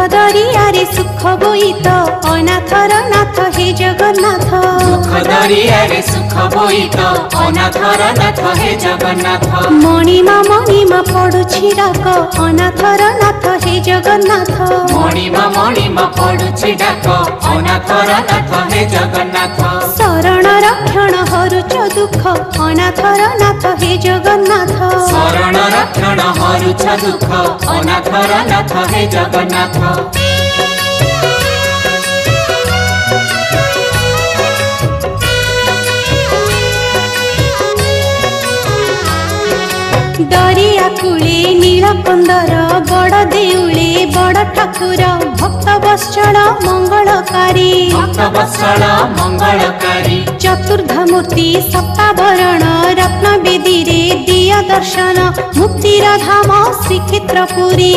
दरियारे सुख बोईत अनाथर नाथ हे जगन्नाथ। दुख दरियारे सुख बोईत अनाथर नाथ हे जगन्नाथ। मणिमा पड़ुछि डाक अनाथर नाथ हे जगन्नाथ। मणिमा पड़ुछि डाक अनाथर नाथ हे जगन्नाथ। शरण रक्षण हरुच दुख अनाथर नाथ हे जगन्नाथ। शरण रक्षण हरुच दुख अनाथर नाथ हे जगन्नाथ। दरिया कूले नीलकंदर बड़ देउले बड़ ठाकुर भक्त वत्सल मंगलकारी। चतुर्धमूर्ति सप्ताभरण रत्न बेदी रे दिया दर्शन मुक्तिर धाम श्रीक्षेत्रपुरी।